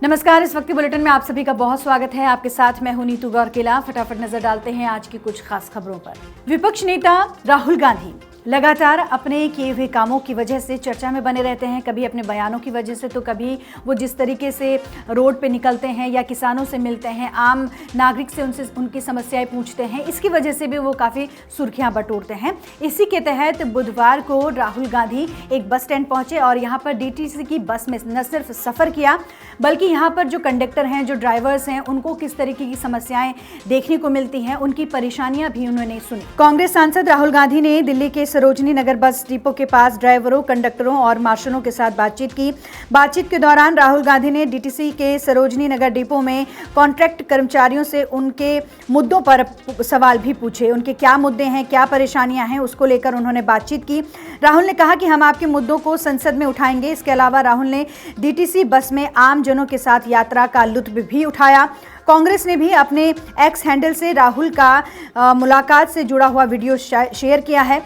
नमस्कार। इस वक्त के बुलेटिन में आप सभी का बहुत स्वागत है। आपके साथ मैं हूं नीतू गौरकेला। फटाफट नजर डालते हैं आज की कुछ खास खबरों पर। विपक्ष नेता राहुल गांधी लगातार अपने किए हुए कामों की वजह से चर्चा में बने रहते हैं। कभी अपने बयानों की वजह से, तो कभी वो जिस तरीके से रोड पे निकलते हैं या किसानों से मिलते हैं, आम नागरिक से उनकी समस्याएं पूछते हैं, इसकी वजह से भी वो काफ़ी सुर्खियां बटोरते हैं। इसी के तहत बुधवार को राहुल गांधी एक बस स्टैंड पहुंचे और यहाँ पर डीटीसी की बस में न सिर्फ सफ़र किया, बल्कि यहाँ पर जो कंडक्टर हैं, जो ड्राइवर्स हैं, उनको किस तरीके की समस्याएं देखने को मिलती हैं, उनकी परेशानियां भी उन्होंने सुनी। कांग्रेस सांसद राहुल गांधी ने दिल्ली के सरोजनी नगर बस डिपो के पास ड्राइवरों, कंडक्टरों और मार्शलों के साथ बातचीत की। बातचीत के दौरान राहुल गांधी ने डीटीसी के सरोजनी नगर डिपो में कॉन्ट्रैक्ट कर्मचारियों से उनके मुद्दों पर सवाल भी पूछे। उनके क्या मुद्दे हैं, क्या परेशानियां हैं, उसको लेकर उन्होंने बातचीत की। राहुल ने कहा कि हम आपके मुद्दों को संसद में उठाएंगे। इसके अलावा राहुल ने डीटीसी बस में आम जनों के साथ यात्रा का लुत्फ भी उठाया। कांग्रेस ने भी अपने एक्स हैंडल से राहुल का मुलाकात से जुड़ा हुआ वीडियो शेयर किया है।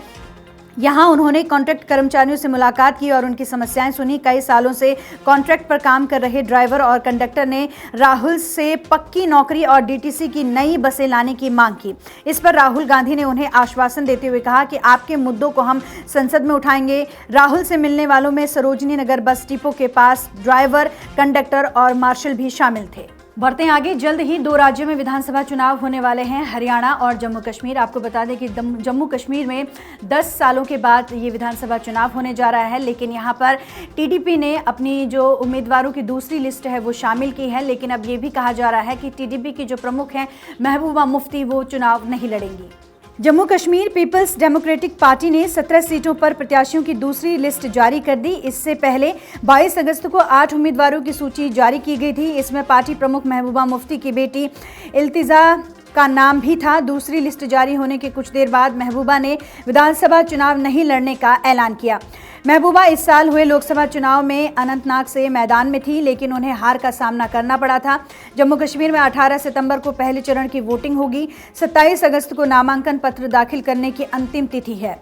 यहाँ उन्होंने कॉन्ट्रैक्ट कर्मचारियों से मुलाकात की और उनकी समस्याएं सुनी। कई सालों से कॉन्ट्रैक्ट पर काम कर रहे ड्राइवर और कंडक्टर ने राहुल से पक्की नौकरी और डीटीसी की नई बसें लाने की मांग की। इस पर राहुल गांधी ने उन्हें आश्वासन देते हुए कहा कि आपके मुद्दों को हम संसद में उठाएंगे। राहुल से मिलने वालों में सरोजनी नगर बस डिपो के पास ड्राइवर, कंडक्टर और मार्शल भी शामिल थे। बढ़ते हैं आगे। जल्द ही 2 राज्यों में विधानसभा चुनाव होने वाले हैं, हरियाणा और जम्मू कश्मीर। आपको बता दें कि जम्मू कश्मीर में 10 सालों के बाद ये विधानसभा चुनाव होने जा रहा है, लेकिन यहाँ पर टीडीपी ने अपनी जो उम्मीदवारों की दूसरी लिस्ट है वो शामिल की है। लेकिन अब ये भी कहा जा रहा है कि टीडीपी की जो प्रमुख हैं महबूबा मुफ्ती, वो चुनाव नहीं लड़ेंगी। Jammu Kashmir Peoples Democratic Party ने 17 सीटों पर प्रत्याशियों की दूसरी लिस्ट जारी कर दी। इससे पहले 22 अगस्त को 8 उम्मीदवारों की सूची जारी की गई थी। इसमें पार्टी प्रमुख महबूबा मुफ्ती की बेटी इल्तिजा का नाम भी था। दूसरी लिस्ट जारी होने के कुछ देर बाद महबूबा ने विधानसभा चुनाव नहीं लड़ने का ऐलान किया। महबूबा इस साल हुए लोकसभा चुनाव में अनंतनाग से मैदान में थी, लेकिन उन्हें हार का सामना करना पड़ा था। जम्मू कश्मीर में 18 सितंबर को पहले चरण की वोटिंग होगी। 27 अगस्त को नामांकन पत्र दाखिल करने की अंतिम तिथि है।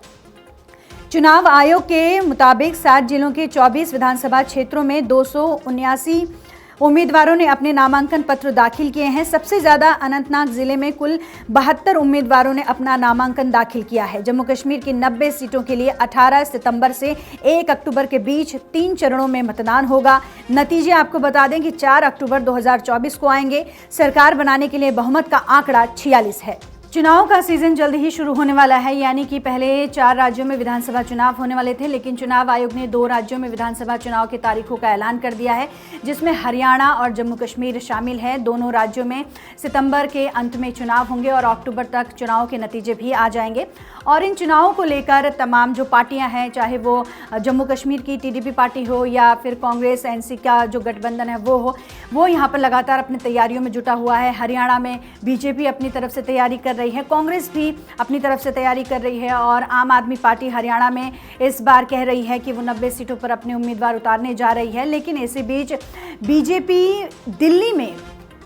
चुनाव आयोग के मुताबिक 7 जिलों के 24 विधानसभा क्षेत्रों में 279 उम्मीदवारों ने अपने नामांकन पत्र दाखिल किए हैं। सबसे ज़्यादा अनंतनाग जिले में कुल 72 उम्मीदवारों ने अपना नामांकन दाखिल किया है। जम्मू कश्मीर की 90 सीटों के लिए 18 सितंबर से 1 अक्टूबर के बीच 3 चरणों में मतदान होगा। नतीजे आपको बता दें कि 4 अक्टूबर 2024 को आएंगे। सरकार बनाने के लिए बहुमत का आंकड़ा 46 है। चुनाव का सीजन जल्द ही शुरू होने वाला है, यानी कि पहले 4 राज्यों में विधानसभा चुनाव होने वाले थे, लेकिन चुनाव आयोग ने 2 राज्यों में विधानसभा चुनाव की तारीखों का ऐलान कर दिया है, जिसमें हरियाणा और जम्मू कश्मीर शामिल है। दोनों राज्यों में सितंबर के अंत में चुनाव होंगे और अक्टूबर तक चुनाव के नतीजे भी आ जाएंगे। और इन चुनावों को लेकर तमाम जो पार्टियां हैं, चाहे वो जम्मू कश्मीर की टीडीपी पार्टी हो या फिर कांग्रेस एनसी का जो गठबंधन है वो यहाँ पर लगातार अपनी तैयारियों में जुटा हुआ है। हरियाणा में बीजेपी अपनी तरफ से तैयारी कर रही है, कांग्रेस भी अपनी तरफ से तैयारी कर रही है और आम आदमी पार्टी हरियाणा में इस बार कह रही है कि वो 90 सीटों पर अपने उम्मीदवार उतारने जा रही है। लेकिन इसी बीच बीजेपी दिल्ली में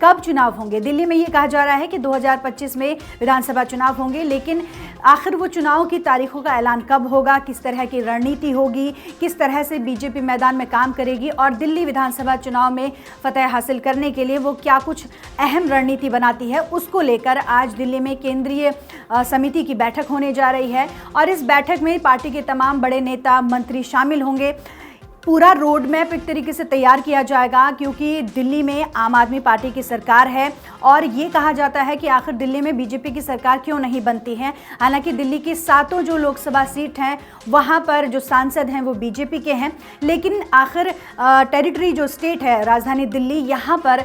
कब चुनाव होंगे? दिल्ली में ये कहा जा रहा है कि 2025 में विधानसभा चुनाव होंगे, लेकिन आखिर वो चुनाव की तारीखों का ऐलान कब होगा, किस तरह की रणनीति होगी, किस तरह से बीजेपी मैदान में काम करेगी और दिल्ली विधानसभा चुनाव में फतह हासिल करने के लिए वो क्या कुछ अहम रणनीति बनाती है, उसको लेकर आज दिल्ली में केंद्रीय समिति की बैठक होने जा रही है। और इस बैठक में पार्टी के तमाम बड़े नेता, मंत्री शामिल होंगे। पूरा रोड मैप एक तरीके से तैयार किया जाएगा, क्योंकि दिल्ली में आम आदमी पार्टी की सरकार है और ये कहा जाता है कि आखिर दिल्ली में बीजेपी की सरकार क्यों नहीं बनती है। हालांकि दिल्ली की 7 जो लोकसभा सीट हैं वहाँ पर जो सांसद हैं वो बीजेपी के हैं, लेकिन आखिर टेरिटरी जो स्टेट है, राजधानी दिल्ली, यहाँ पर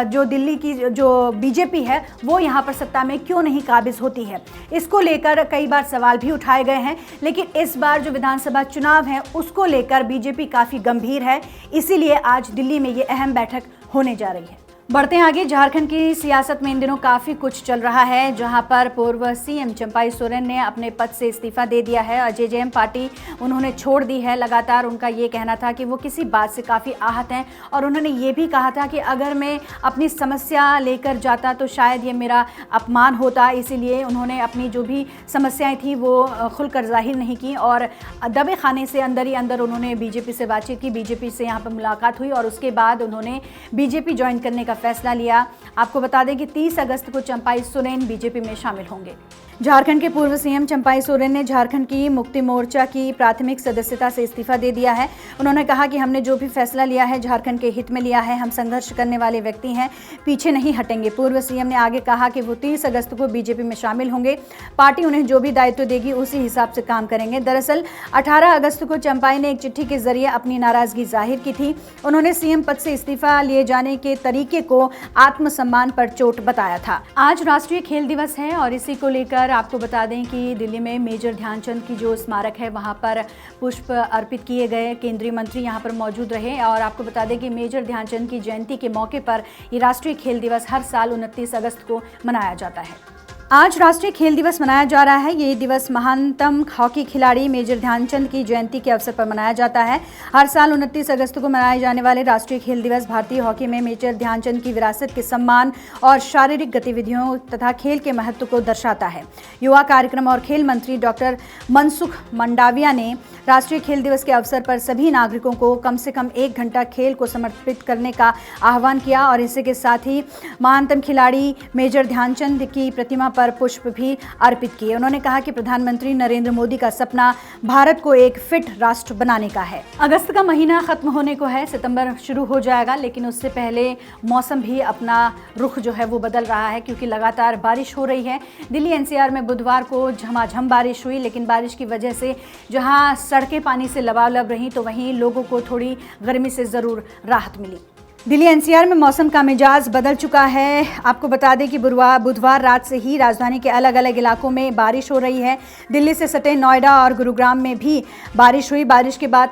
जो दिल्ली की जो बीजेपी है वो यहाँ पर सत्ता में क्यों नहीं काबिज होती है, इसको लेकर कई बार सवाल भी उठाए गए हैं। लेकिन इस बार जो विधानसभा चुनाव है उसको लेकर बीजेपी काफ़ी गंभीर है, इसीलिए आज दिल्ली में ये अहम बैठक होने जा रही है। बढ़ते हैं आगे। झारखंड की सियासत में इन दिनों काफ़ी कुछ चल रहा है, जहां पर पूर्व सीएम चंपाई सोरेन ने अपने पद से इस्तीफा दे दिया है और जेजेएम पार्टी उन्होंने छोड़ दी है। लगातार उनका ये कहना था कि वो किसी बात से काफ़ी आहत हैं और उन्होंने ये भी कहा था कि अगर मैं अपनी समस्या लेकर जाता तो शायद ये मेरा अपमान होता, इसीलिए उन्होंने अपनी जो भी समस्याएँ थी वो खुलकर जाहिर नहीं की और दबे खाने से अंदर ही अंदर उन्होंने बीजेपी से बातचीत की। बीजेपी से यहाँ पर मुलाकात हुई और उसके बाद उन्होंने बीजेपी ज्वाइन करने का फैसला लिया। आपको बता दें कि 30 अगस्त को चंपाई सोरेन बीजेपी में शामिल होंगे। झारखंड के पूर्व सीएम चंपाई सोरेन ने झारखंड की मुक्ति मोर्चा की प्राथमिक सदस्यता से इस्तीफा दे दिया है। उन्होंने कहा कि हमने जो भी फैसला लिया है झारखंड के हित में लिया है, हम संघर्ष करने वाले व्यक्ति हैं, पीछे नहीं हटेंगे। पूर्व सीएम ने आगे कहा कि वो 30 अगस्त को बीजेपी में शामिल होंगे, पार्टी उन्हें जो भी दायित्व देगी उसी हिसाब से काम करेंगे। दरअसल 18 अगस्त को चंपाई ने एक चिट्ठी के जरिए अपनी नाराजगी जाहिर की थी। उन्होंने सीएम पद से इस्तीफा लिए जाने के तरीके को आत्मसम्मान पर चोट बताया था। आज राष्ट्रीय खेल दिवस है और इसी को लेकर आपको बता दें कि दिल्ली में मेजर ध्यानचंद की जो स्मारक है वहां पर पुष्प अर्पित किए गए। केंद्रीय मंत्री यहां पर मौजूद रहे और आपको बता दें कि मेजर ध्यानचंद की जयंती के मौके पर ये राष्ट्रीय खेल दिवस हर साल 29 अगस्त को मनाया जाता है। आज राष्ट्रीय खेल दिवस मनाया जा रहा है। ये दिवस महानतम हॉकी खिलाड़ी मेजर ध्यानचंद की जयंती के अवसर पर मनाया जाता है। हर साल 29 अगस्त को मनाए जाने वाले राष्ट्रीय खेल दिवस भारतीय हॉकी में मेजर ध्यानचंद की विरासत के सम्मान और शारीरिक गतिविधियों तथा खेल के महत्व को दर्शाता है। युवा कार्यक्रम और खेल मंत्री डॉक्टर मनसुख मंडाविया ने राष्ट्रीय खेल दिवस के अवसर पर सभी नागरिकों को कम से कम 1 घंटा खेल को समर्पित करने का आह्वान किया और इसी के साथ ही महानतम खिलाड़ी मेजर ध्यानचंद की प्रतिमा पर पुष्प भी अर्पित किए। उन्होंने कहा कि प्रधानमंत्री नरेंद्र मोदी का सपना भारत को एक फिट राष्ट्र बनाने का है। अगस्त का महीना खत्म होने को है, सितंबर शुरू हो जाएगा, लेकिन उससे पहले मौसम भी अपना रुख जो है वो बदल रहा है क्योंकि लगातार बारिश हो रही है। दिल्ली एनसीआर में बुधवार को झमाझम बारिश हुई, लेकिन बारिश की वजह से जहां सड़कें पानी से लबालब रहीं तो वहीं लोगों को थोड़ी गर्मी से ज़रूर राहत मिली। दिल्ली एनसीआर में मौसम का मिजाज बदल चुका है। आपको बता दें कि बुधवार रात से ही राजधानी के अलग अलग इलाकों में बारिश हो रही है। दिल्ली से सटे नोएडा और गुरुग्राम में भी बारिश हुई। बारिश के बाद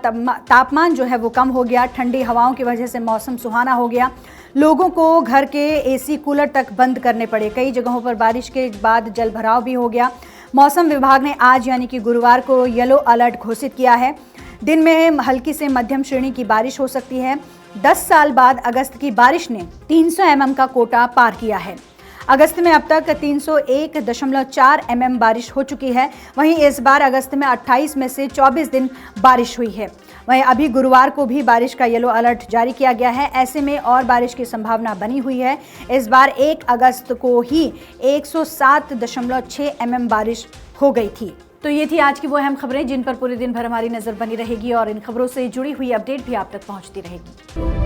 तापमान जो है वो कम हो गया। ठंडी हवाओं की वजह से मौसम सुहाना हो गया। लोगों को घर के एसी कूलर तक बंद करने पड़े। कई जगहों पर बारिश के बाद जलभराव भी हो गया। मौसम विभाग ने आज यानी कि गुरुवार को येलो अलर्ट घोषित किया है। दिन में हल्की से मध्यम श्रेणी की बारिश हो सकती है। 10 साल बाद अगस्त की बारिश ने 300 mm का कोटा पार किया है। अगस्त में अब तक 301.4 mm बारिश हो चुकी है। वहीं इस बार अगस्त में 28 में से 24 दिन बारिश हुई है। वहीं अभी गुरुवार को भी बारिश का येलो अलर्ट जारी किया गया है। ऐसे में और बारिश की संभावना बनी हुई है। इस बार 1 अगस्त को ही 107.6 mm बारिश हो गई थी। तो ये थी आज की वो अहम खबरें जिन पर पूरे दिन भर हमारी नजर बनी रहेगी और इन खबरों से जुड़ी हुई अपडेट भी आप तक पहुंचती रहेगी।